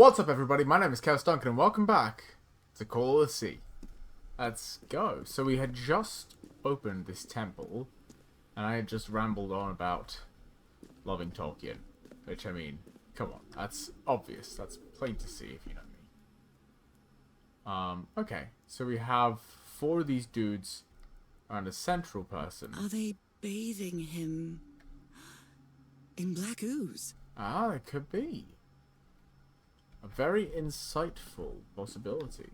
What's up, everybody? My name is Chaos Duncan, and welcome back to Call of the Sea. Let's go. So we had just opened this temple, and I had just rambled on about loving Tolkien. Which, I mean, come on. That's obvious. That's plain to see, if you know me. Okay. So we have 4 of these dudes and a central person. Are they bathing him in black ooze? Ah, it could be. A very insightful possibility.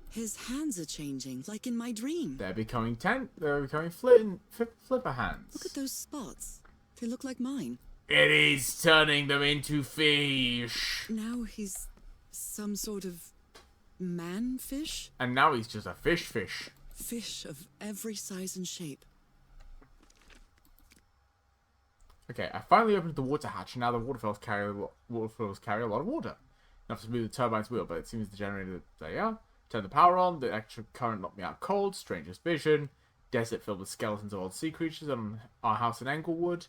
His hands are changing, like in my dream. They're becoming flipper hands. Look at those spots. They look like mine. It is turning them into fish. Now he's some sort of man-fish? And now he's just a fish. Fish of every size and shape. Okay, I finally opened the water hatch, and now the waterfalls carry a lot of water. Enough to move the turbine's wheel, but it seems the generator... There you are. Turn the power on, the extra current knocked me out cold, strangest vision, desert filled with skeletons of old sea creatures on our house in Englewood.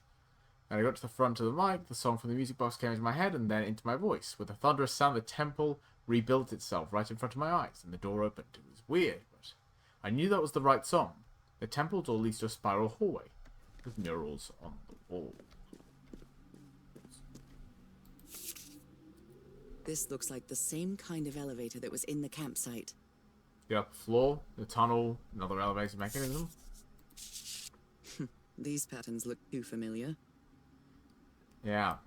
And I got to the front of the mic, the song from the music box came into my head, and then into my voice. With a thunderous sound, the temple rebuilt itself right in front of my eyes, and the door opened. It was weird, but I knew that was the right song. The temple door leads to a spiral hallway, with murals on the wall. This looks like the same kind of elevator that was in the campsite. The upper floor, the tunnel, another elevator mechanism. These patterns look too familiar. Yeah,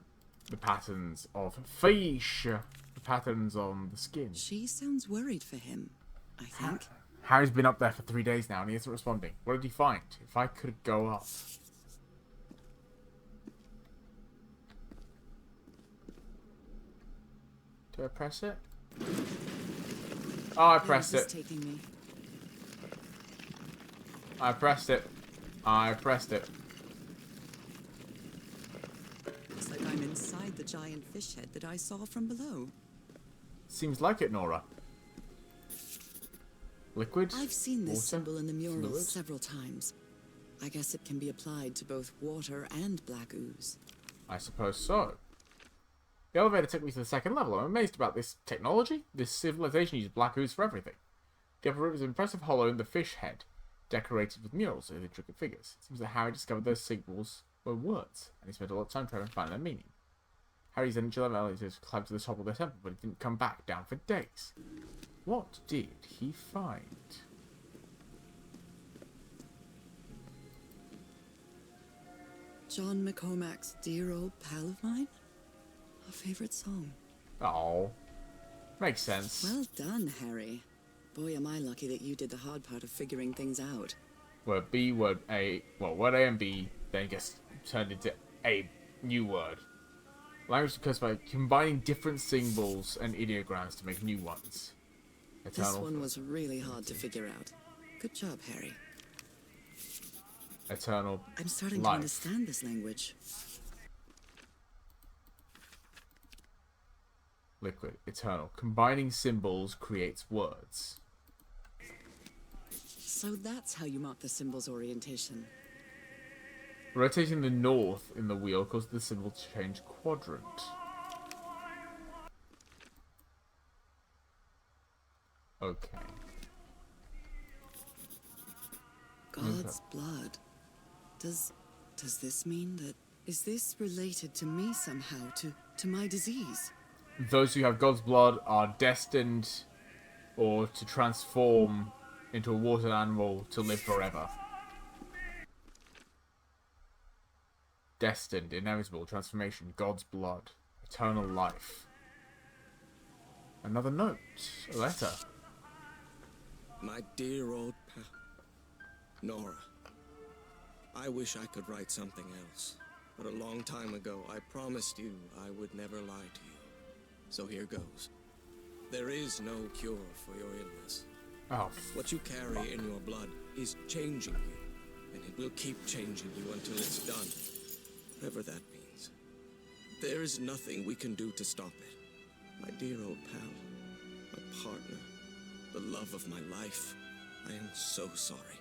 the patterns of fish, the patterns on the skin. She sounds worried for him, I think. Harry's been up there for 3 days now and he isn't responding. What did he find? If I could go up. Do I press it? Oh, I pressed it. Taking me? I pressed it. I pressed it. Looks like I'm inside the giant fish head that I saw from below. Seems like it, Nora. Liquid? I've seen this water, symbol in the murals fluid? several times. I guess it can be applied to both water and black ooze. I suppose so. The elevator took me to the 2nd level. I'm amazed about this technology. This civilization uses black ooze for everything. The upper room is an impressive hollow in the fish head, decorated with murals of intricate figures. It seems that Harry discovered those symbols were words, and he spent a lot of time trying to find their meaning. Harry's energy level elevators climbed to the top of the temple, but he didn't come back down for days. What did he find? John McCormack's Dear Old Pal of Mine? A favorite song. Oh, makes sense. Well done, Harry. Boy, am I lucky that you did the hard part of figuring things out. Word B, word A, well, word A and B, then gets turned into a new word. Language occurs by combining different symbols and ideograms to make new ones. This one was really hard to figure out. Good job, Harry. Eternal I'm starting life. to understand this language. Liquid, eternal. Combining symbols creates words. So that's how you mark the symbol's orientation. Rotating the north in the wheel causes the symbol to change quadrant. Okay. God's blood. Does this mean that... Is this related to me somehow, to my disease? Those who have God's blood are destined or to transform into a water animal to live forever. Destined, inevitable, transformation, God's blood, eternal life. Another note, a letter. My dear old pal, Nora. I wish I could write something else, but a long time ago I promised you I would never lie to you. So here goes. There is no cure for your illness. Oh. What you carry in your blood is changing you, and it will keep changing you until it's done. Whatever that means. There is nothing we can do to stop it. My dear old pal, my partner, the love of my life, I am so sorry.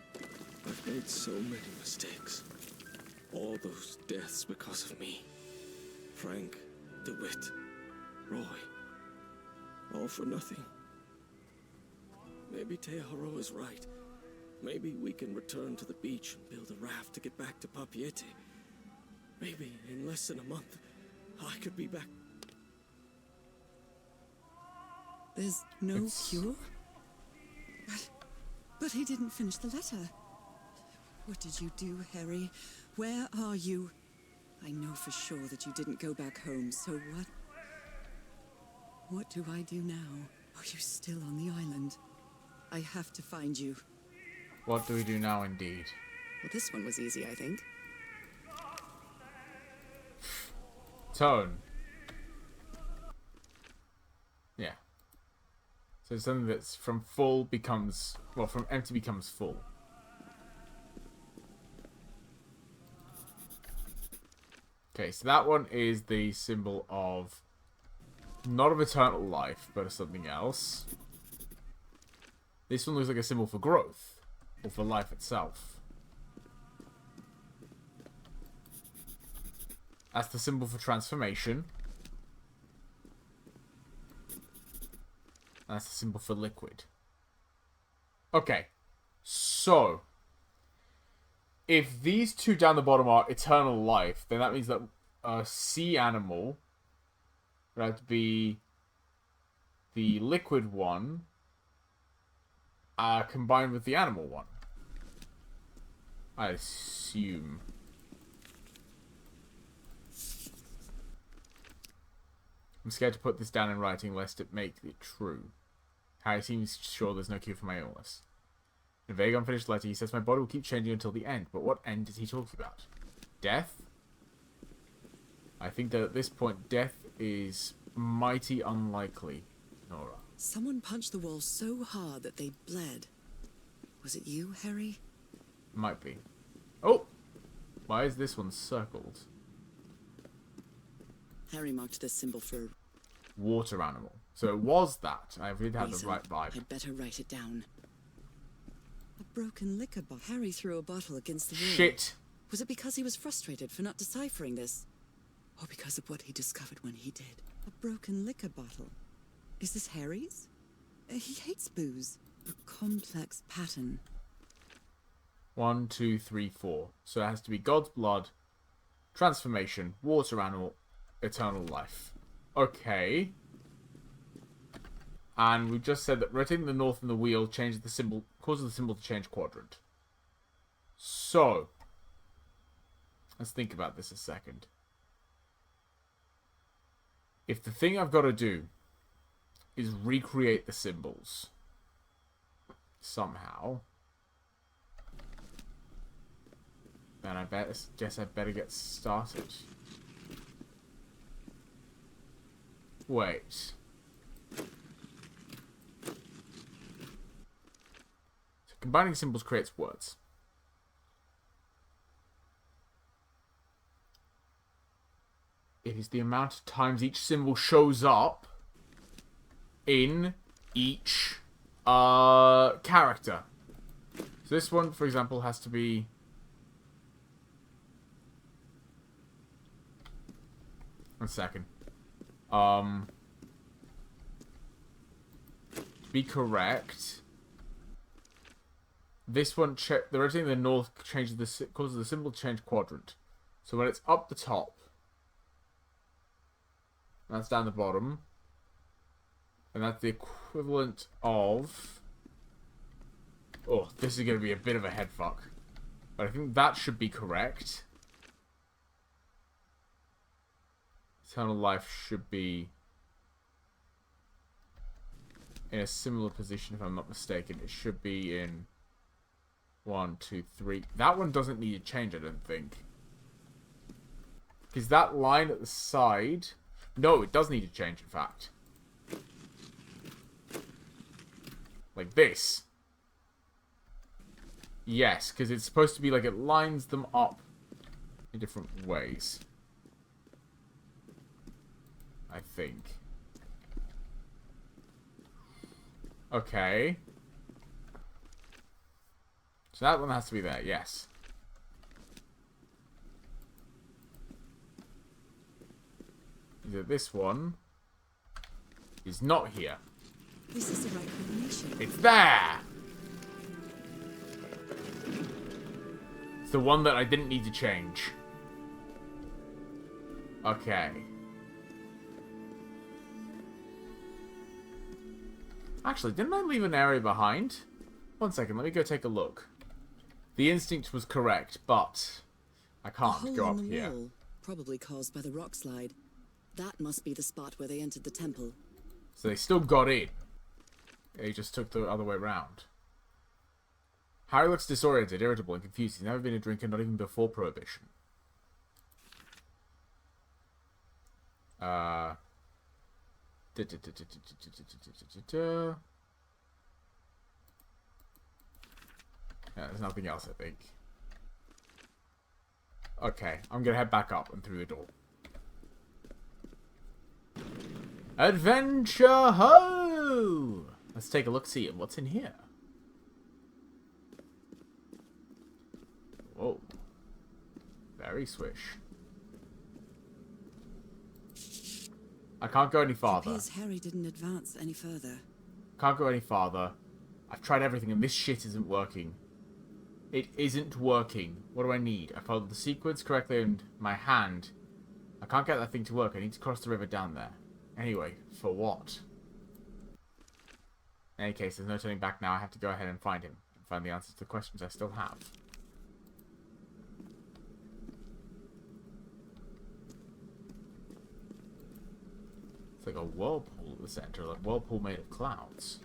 I've made so many mistakes. All those deaths because of me. Frank, DeWitt, Roy. All for nothing. Maybe Teodoro is right. Maybe we can return to the beach and build a raft to get back to Papiete. Maybe in less than a month, I could be back. There's no cure? But he didn't finish the letter. What did you do, Harry? Where are you? I know for sure that you didn't go back home, so what? What do I do now? Are you still on the island? I have to find you. What do we do now, indeed? Well, this one was easy, I think. Tone. Yeah. So something that's from full becomes... Well, from empty becomes full. Okay, so that one is the symbol of... Not of eternal life, but of something else. This one looks like a symbol for growth. Or for life itself. That's the symbol for transformation. That's the symbol for liquid. Okay. So. If these two down the bottom are eternal life, then that means that a sea animal would have to be the liquid one combined with the animal one. I assume. I'm scared to put this down in writing lest it make it true. Harry seems sure there's no cure for my illness. In a vague, unfinished letter, he says my body will keep changing until the end. But what end is he talking about? Death? I think that at this point, death is mighty unlikely, Nora. Someone punched the wall so hard that they bled. Was it you, Harry? Might be. Oh! Why is this one circled? Harry marked this symbol for... Water animal. So it was that. I really had the reason. right vibe. I'd better write it down. A broken liquor bottle. Harry threw a bottle against the wall. Shit! Was it because he was frustrated for not deciphering this? Or because of what he discovered when he did? A broken liquor bottle. Is this Harry's? He hates booze. A complex pattern. 1, 2, 3, 4. So it has to be God's blood, transformation, water animal, eternal life. Okay. And we just said that rotating the north and the wheel changes the symbol, causes the symbol to change quadrant. So, let's think about this a second. If the thing I've got to do is recreate the symbols somehow, then I guess I better get started. Wait. So combining symbols creates words. It is the amount of times each symbol shows up in each character. So this one, for example, has to be... One second. To be correct, this one, the rotating the north changes causes the symbol to change quadrant. So when it's up the top, that's down the bottom, and that's the equivalent of... Oh, this is going to be a bit of a head fuck. But I think that should be correct. Eternal life should be in a similar position, if I'm not mistaken. It should be in 1, 2, 3. That one doesn't need to change, I don't think. Because that line at the side... No, it does need to change, in fact. Like this. Yes, because it's supposed to be like it lines them up in different ways. I think. Okay. So that one has to be there, yes. Either this one is not here. This is the right combination. It's there! It's the one that I didn't need to change. Okay. Actually, didn't I leave an area behind? 1 second, let me go take a look. The instinct was correct, but I can't go up here. Wall, probably caused by the rock slide. That must be the spot where they entered the temple. So they still got in. They just took the other way around. Harry looks disoriented, irritable, and confused. He's never been a drinker, not even before Prohibition. Yeah, there's nothing else, I think. Okay, I'm gonna head back up and through the door. Adventure ho! Let's take a look, see what's in here. Whoa. Very swish. I can't go any farther. It appears Harry didn't advance any further. Can't go any farther. I've tried everything and this shit isn't working. It isn't working. What do I need? I followed the sequence correctly in my hand. I can't get that thing to work. I need to cross the river down there. Anyway, for what? In any case, there's no turning back now. I have to go ahead and find him. And find the answers to the questions I still have. It's like a whirlpool at the center. Like a whirlpool made of clouds.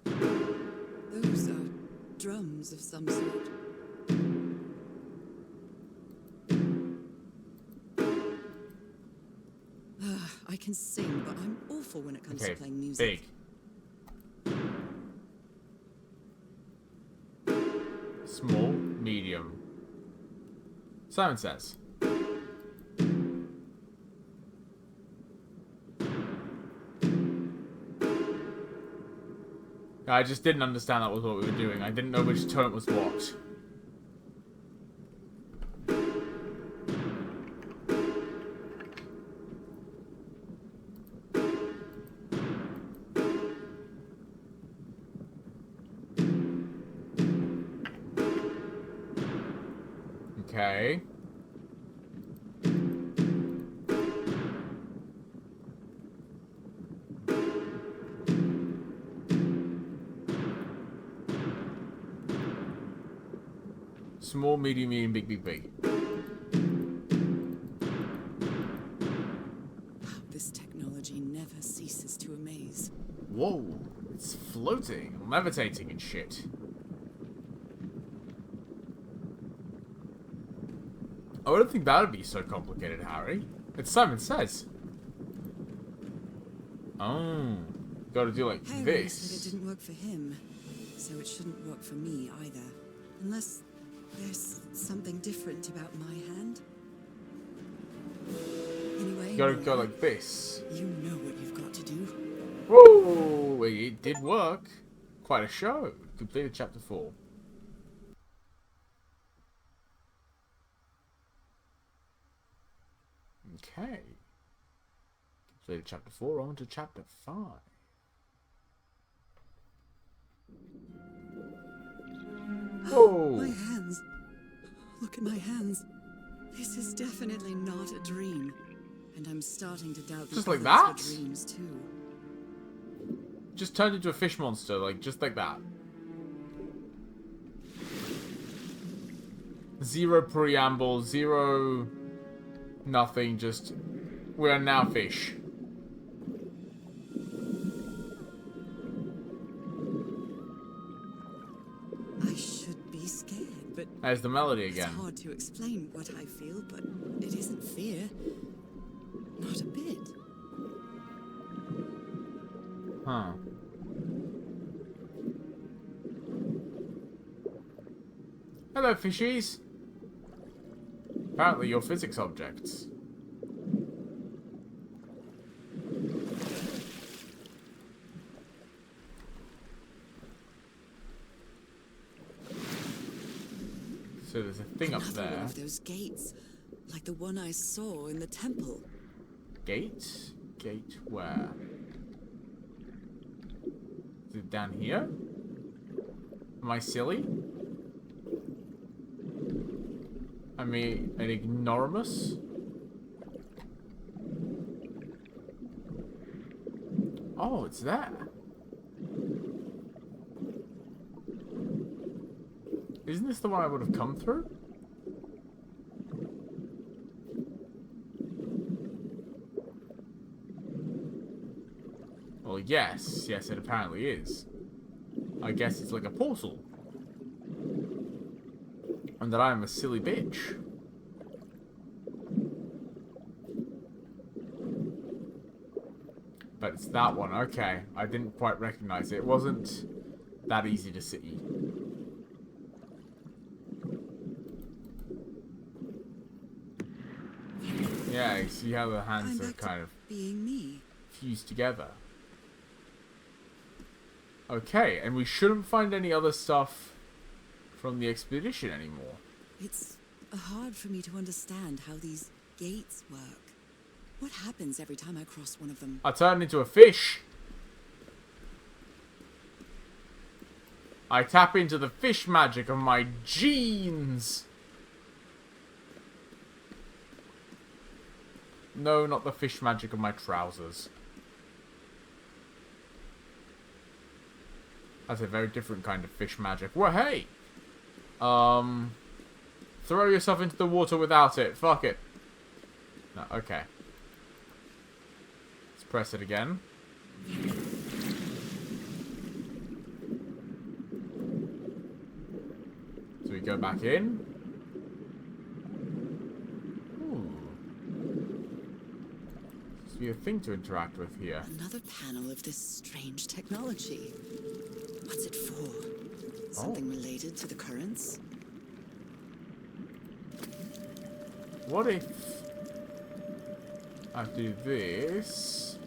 Those are drums of some sort. I can sing, but I'm awful when it comes to playing music. Big. Small, medium. Simon Says. I just didn't understand that was what we were doing. I didn't know which tone was what. Okay. Small, medium, medium, big, big, big. This technology never ceases to amaze. Whoa, it's floating, levitating and shit. I wouldn't think that would be so complicated, Harry. It's Simon Says. Oh, gotta do like Harry this. said it didn't work for him, so it shouldn't work for me either. Unless there's something different about my hand. Anyway, You gotta go like this. you know what you've got to do. Whoa, it did work. Quite a show. Completed chapter 4. Okay. Completed chapter 4, on to chapter 5. Whoa! My hands. Look at my hands. This is definitely not a dream. And I'm starting to doubt Just the like others that? were dreams too. Just turned into a fish monster, like, just like that. Zero preamble, zero nothing, just we are now fish. I should be scared, but There's the melody it's again. hard to explain what I feel, but it isn't fear. Not a bit. Huh. Hello, fishies. Apparently you're physics objects. So there's a thing up Another one there. of those gates, like the one I saw in the temple. Gate? Gate where? Is it down here? Am I silly? I mean, an ignoramus? Oh, it's there. Isn't this the one I would have come through? Well, yes. Yes, it apparently is. I guess it's like a portal. And that I am a silly bitch. But it's that one. Okay. I didn't quite recognize it. It wasn't that easy to see. Yeah, you see how the hands are kind of being me. fused together. Okay, and we shouldn't find any other stuff from the expedition anymore. It's hard for me to understand how these gates work. What happens every time I cross one of them? I turn into a fish. I tap into the fish magic of my jeans. No, not the fish magic of my trousers. That's a very different kind of fish magic. Well, hey! Throw yourself into the water without it. Fuck it. No, okay. Let's press it again. So we go back in. Be a thing to interact with here. Another panel of this strange technology. What's it for? Something related to the currents? What if I do this?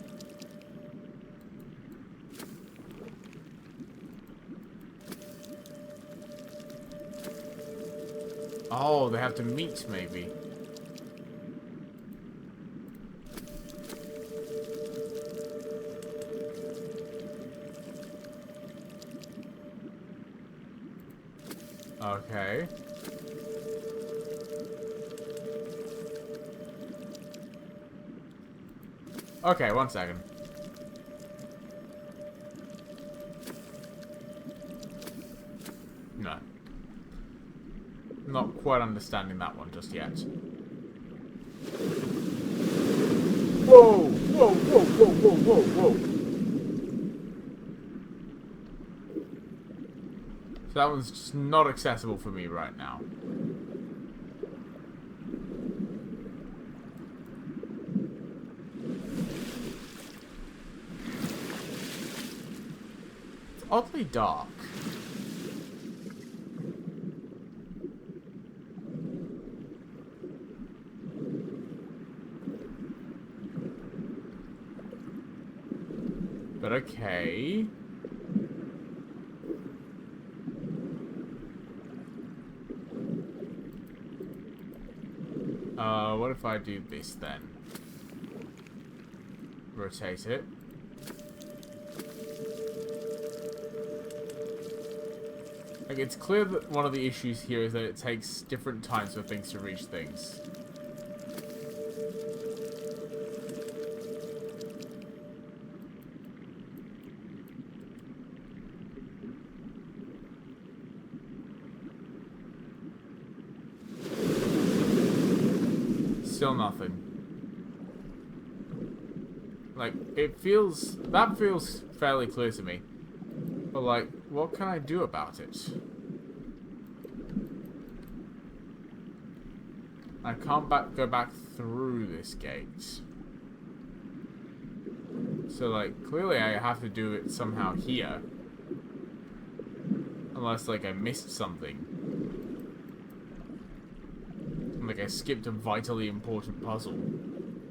Oh, they have to meet, maybe. Okay. Okay, 1 second. No. Not quite understanding that one just yet. Whoa! Whoa, whoa, whoa, whoa, whoa, whoa! So that one's just not accessible for me right now. It's oddly dark. But okay. What if I do this then? Rotate it. Like, it's clear that one of the issues here is that it takes different times for things to reach things. Still nothing. Like, that feels fairly clear to me. But, like, what can I do about it? I can't go back through this gate. So, like, clearly I have to do it somehow here. Unless, like, I missed something. Like, I skipped a vitally important puzzle. In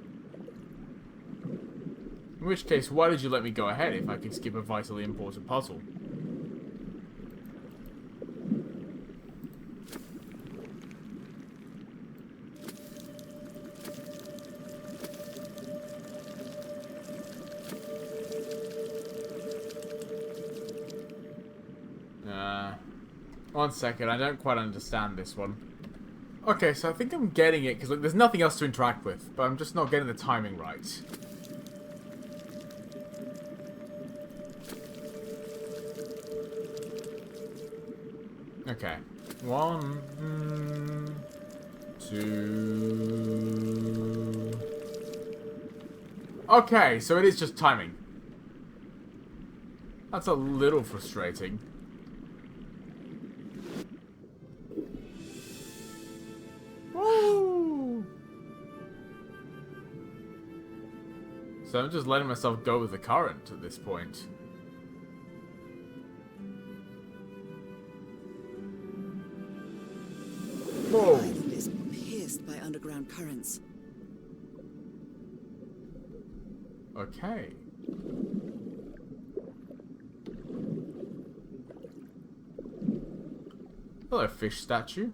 which case, why did you let me go ahead if I could skip a vitally important puzzle? 1 second, I don't quite understand this one. Okay, so I think I'm getting it, because like, there's nothing else to interact with, but I'm just not getting the timing right. Okay. 1, 2... Okay, so it is just timing. That's a little frustrating. Woo! So I'm just letting myself go with the current at this point. Whoa! The island is pierced by underground currents. Okay. Hello, fish statue.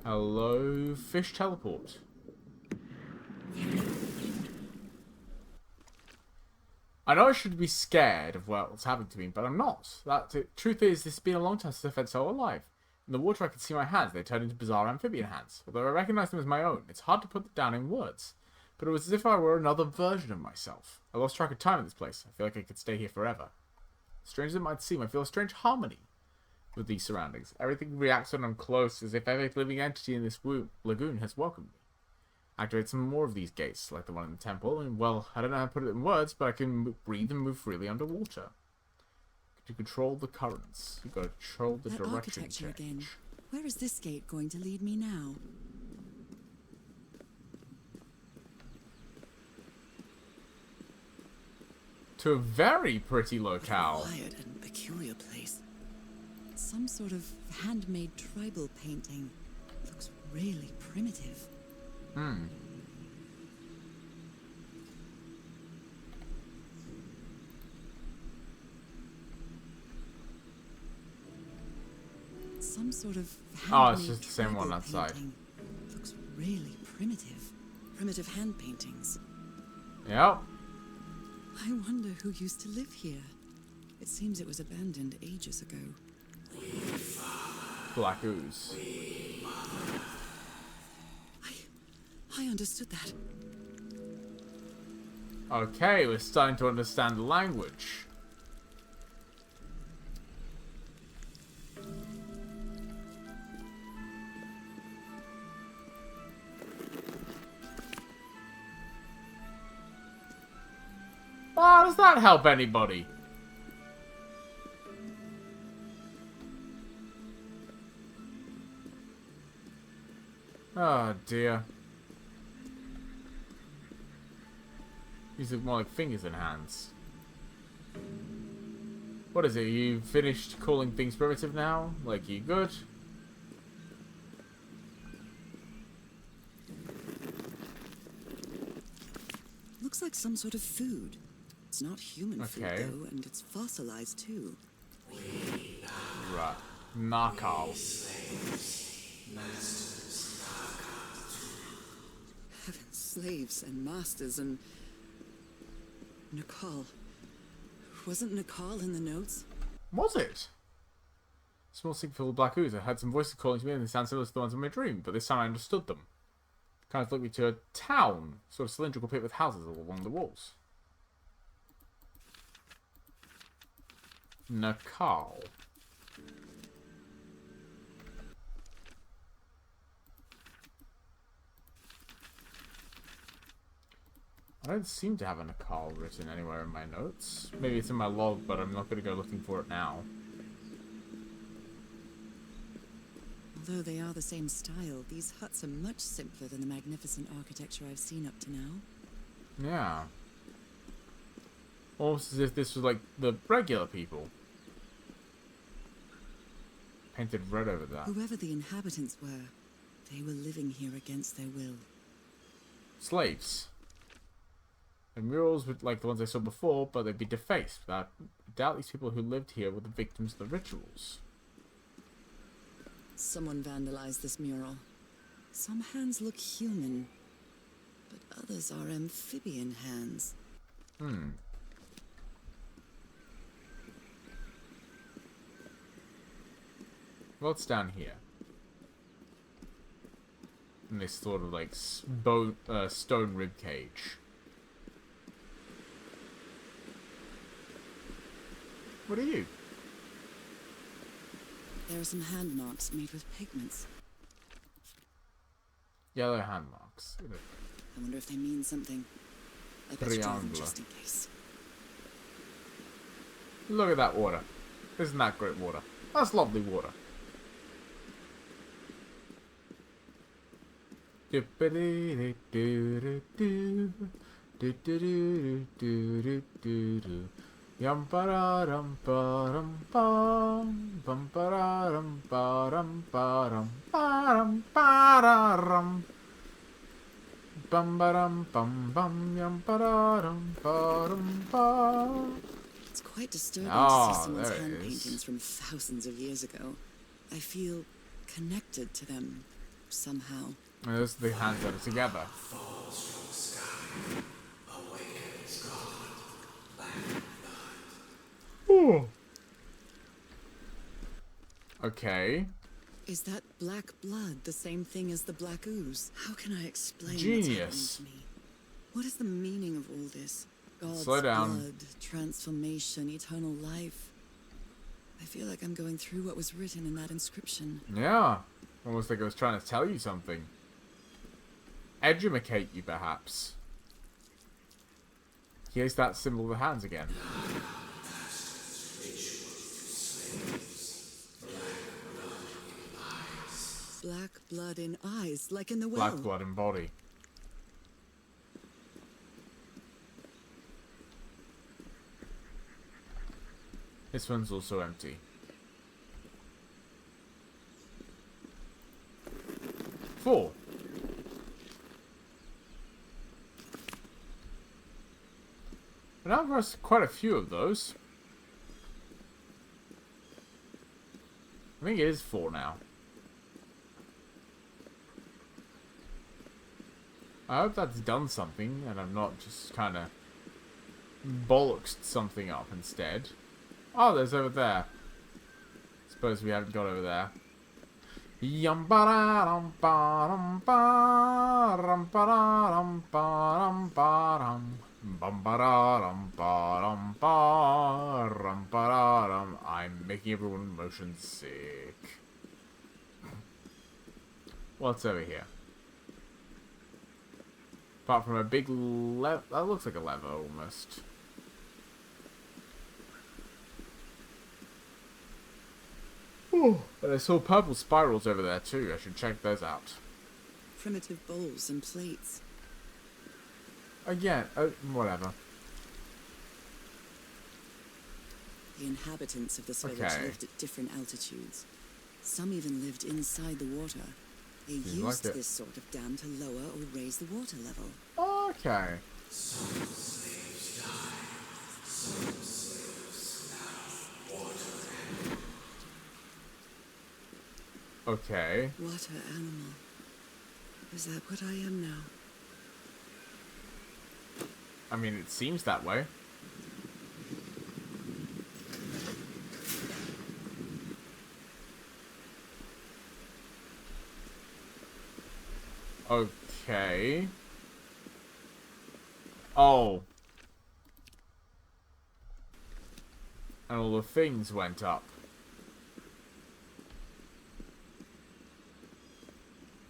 Hello, fish teleport. I know I should be scared of what's happening to me, but I'm not. Truth is, this has been a long time since I felt so alive. In the water I could see my hands, they turned into bizarre amphibian hands. Although I recognize them as my own, it's hard to put them down in words. But it was as if I were another version of myself. I lost track of time in this place. I feel like I could stay here forever. Strange as it might seem, I feel a strange harmony with these surroundings. Everything reacts when I'm close, as if every living entity in this lagoon has welcomed me. Activate some more of these gates, like the one in the temple, and well, I don't know how to put it in words, but I can breathe and move freely underwater. To control the currents, you've got to control the direction Architecture change. again. Where is this gate going to lead me now? To a very pretty locale. Quiet and peculiar place. Some sort of handmade tribal painting. Looks really primitive. Some sort of Oh, it's handmade just the same one tribal outside. painting. Looks really primitive. Primitive hand paintings. Yep. I wonder who used to live here. It seems it was abandoned ages ago. Black ooze. I understood that. Okay, we're starting to understand the language. Oh, does that help anybody? Oh dear. These look more like fingers than hands. What is it? You finished calling things primitive now? Like, you good? Looks like some sort of food. It's not human food, Okay. though, and it's fossilized, too. Right. Narcal. Heaven, slaves and masters and... Nakal. Wasn't Nakal in the notes? Was it? Small secret filled with black ooze. I heard some voices calling to me and they sound similar to the ones in my dream, but this time I understood them. Kind of took me to a town, sort of cylindrical pit with houses all along the walls. Nakal. I don't seem to have a Nakal written anywhere in my notes. Maybe it's in my log, but I'm not going to go looking for it now. Although they are the same style, these huts are much simpler than the magnificent architecture I've seen up to now. Yeah. Almost as if this was like the regular people. Painted red over that. Whoever the inhabitants were, they were living here against their will. Slaves. The murals were like the ones I saw before, but they'd be defaced. I doubt these people who lived here were the victims of the rituals. Someone vandalized this mural. Some hands look human, but others are amphibian hands. What's down here? In this sort of like stone rib cage. What are you? There are some hand marks made with pigments. Yellow hand marks. I wonder if they mean something. I better try them just in case. Look at that water. Isn't that great water? That's lovely water. Yum pararam param pam bum pararam param param param pararam bum baram bum bum yum pararam param pam. It's quite disturbing to see someone's there it hand is. paintings from thousands of years ago. I feel connected to them somehow. And those are the hands that are together. Ooh. Okay. Is that black blood the same thing as the black ooze? How can I explain Genius. what's happening to me? What is the meaning of all this? God's Slow down. blood, transformation, eternal life. I feel like I'm going through what was written in that inscription. Yeah. Almost like I was trying to tell you something. Educate you, perhaps. Here's that symbol of the hands again. Black blood in eyes, like in the well. Black blood and body. This one's also empty. 4. But now there's quite a few of those. I think it is 4 now. I hope that's done something and I'm not just kind of bollocksed something up instead. Oh, there's over there. Suppose we haven't got over there. Yum ba dum ba rum ba dum bum ba dum ba rum ba dum. I'm making everyone motion sick. What's over here? Apart from a big lever. That looks like a lever almost. Ooh, but I saw purple spirals over there too. I should check those out. Primitive bowls and plates. Again, whatever. The inhabitants of this village lived at different altitudes. Some even lived inside the water. They used this sort of dam to lower or raise the water level. Okay. Some slaves died. Some slaves now water. Okay. Water animal. Is that what I am now? I mean, it seems that way. Okay. Oh. And all the things went up.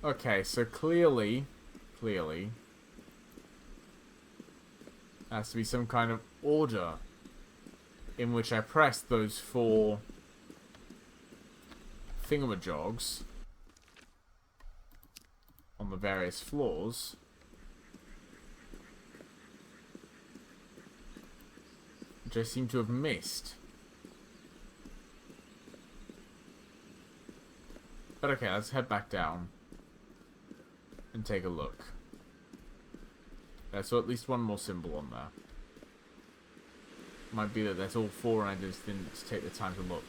Okay, so clearly, has to be some kind of order in which I press those 4 thingamajogs on the various floors. Which I seem to have missed. But okay, let's head back down and take a look. So at least one more symbol on there. Might be that that's all 4 and I just didn't take the time to look.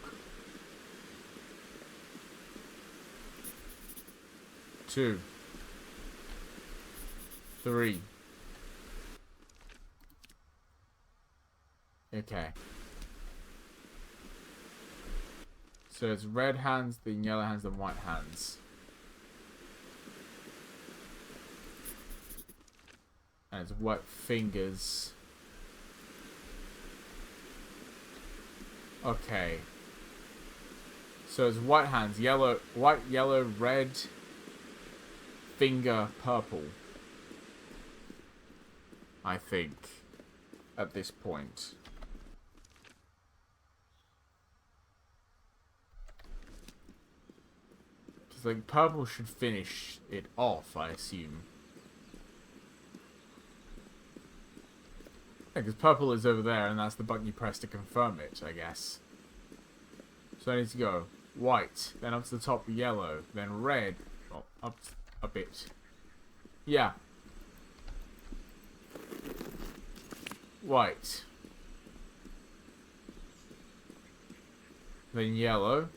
2. 3. Okay. So it's red hands, then yellow hands, then white hands. And it's white fingers. Okay. So it's white hands, yellow, white, yellow, red, finger, purple. I think. At this point. Because like purple should finish it off, I assume. Yeah, because purple is over there, and that's the button you press to confirm it, I guess. So I need to go white, then up to the top yellow, then red, well, up a bit. Yeah. White. Then yellow.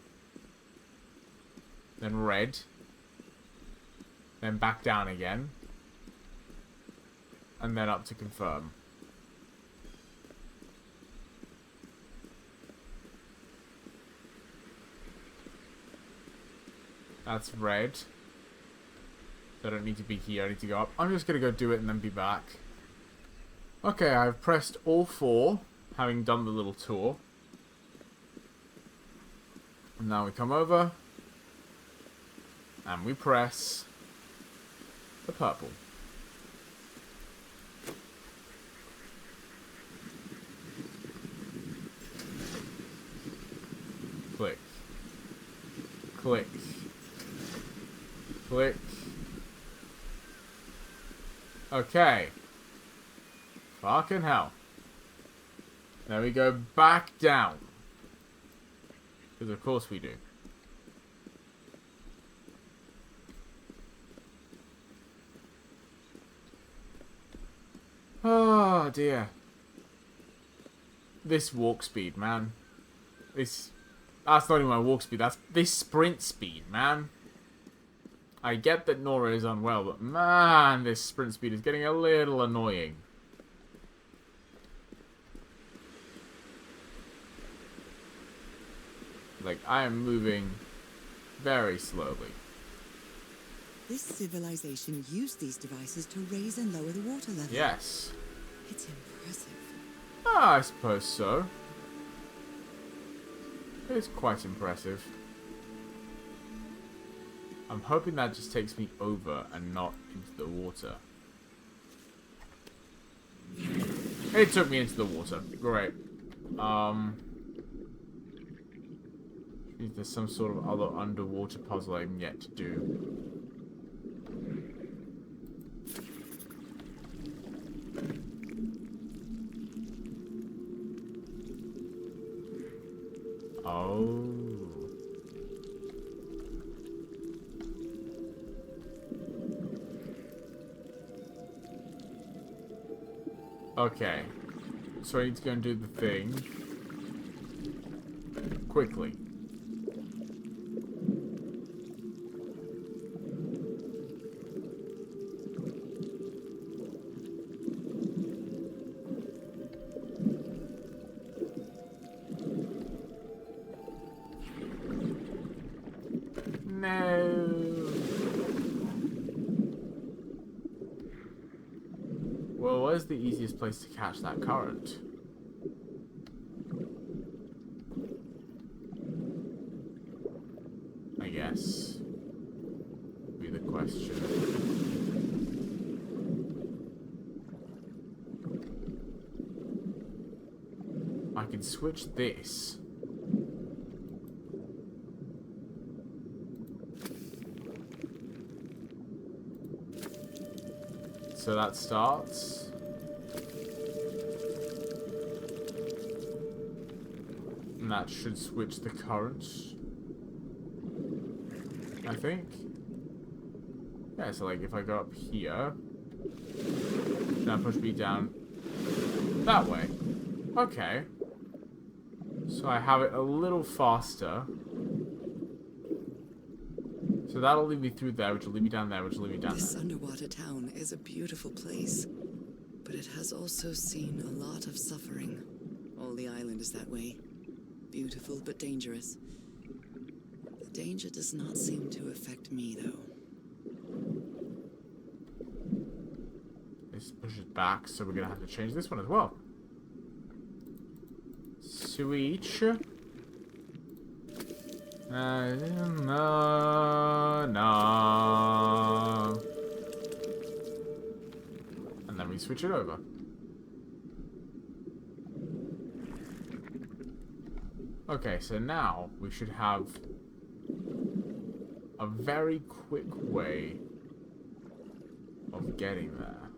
Then red. Then back down again. And then up to confirm. That's red. So I don't need to be here, I need to go up. I'm just going to go do it and then be back. Okay, I've pressed all 4, having done the little tour. And now we come over. And we press the purple. Click. Click. Click. Okay. Fucking hell. Now we go back down. Because of course we do. Oh dear. This walk speed, man. That's not even my walk speed, that's this sprint speed, man. I get that Nora is unwell, but man, this sprint speed is getting a little annoying. Like, I am moving very slowly. This civilization used these devices to raise and lower the water level. Yes. It's impressive. Ah, I suppose so. It's quite impressive. I'm hoping that just takes me over and not into the water. It took me into the water. Great. There's some sort of other underwater puzzle I'm yet to do. Oh. Okay. So I need to go and do the thing. Quickly. Well, where's the easiest place to catch that current? I guess. Would be the question. I can switch this. So that starts. And that should switch the current. I think. Yeah, so like if I go up here, then I push B down that way. Okay. So I have it a little faster. So that'll lead me through there, which will lead me down there, which will lead me down This there. underwater town is a beautiful place, but it has also seen a lot of suffering. All the island is that way. Beautiful but dangerous. danger does not seem to affect me, though. This pushes back, so we're gonna have to change this one as well. Switch. No. And then we switch it over. Okay, so now we should have a very quick way of getting there.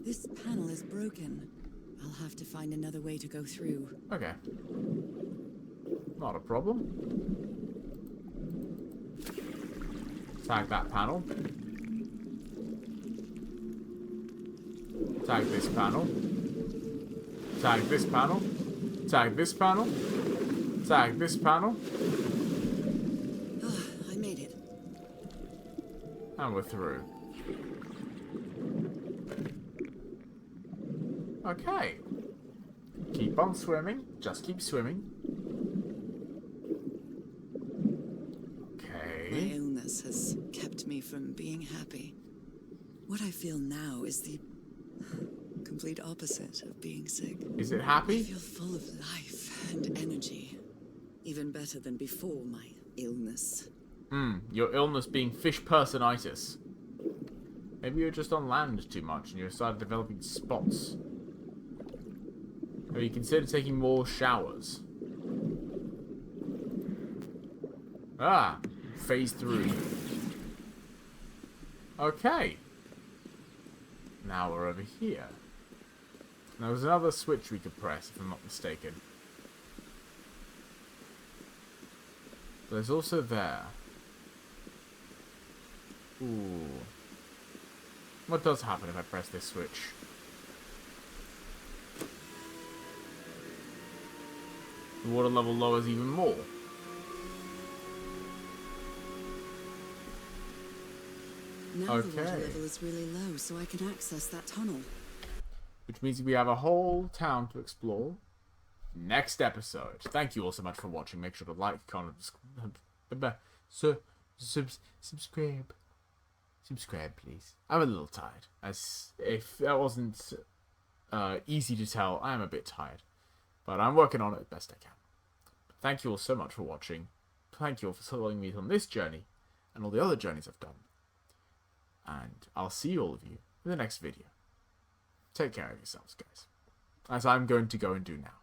This panel is broken. I'll have to find another way to go through. Okay. Not a problem. Tag that panel. Tag this panel. Tag this panel. Tag this panel. Tag this panel. Ah, I made it. And we're through. Okay. Keep on swimming. Just keep swimming. Okay. My illness has kept me from being happy. What I feel now is the complete opposite of being sick. Is it I happy? feel full of life and energy. Even better than before my illness. Your illness being fish personitis. Maybe you're just on land too much and you started developing spots. Have you considered taking more showers? Ah, phase 3. Okay. Now we're over here. Now there's another switch we could press, if I'm not mistaken. There's also there. Ooh. What does happen if I press this switch? The water level lowers even more. Now the water Okay. level is really low, so I can access that tunnel. Which means we have a whole town to explore. Next episode. Thank you all so much for watching. Make sure to like, comment, subscribe. Subscribe, please. I'm a little tired. As if that wasn't easy to tell, I am a bit tired. But I'm working on it as best I can. Thank you all so much for watching. Thank you all for following me on this journey and all the other journeys I've done. And I'll see all of you in the next video. Take care of yourselves, guys. As I'm going to go and do now.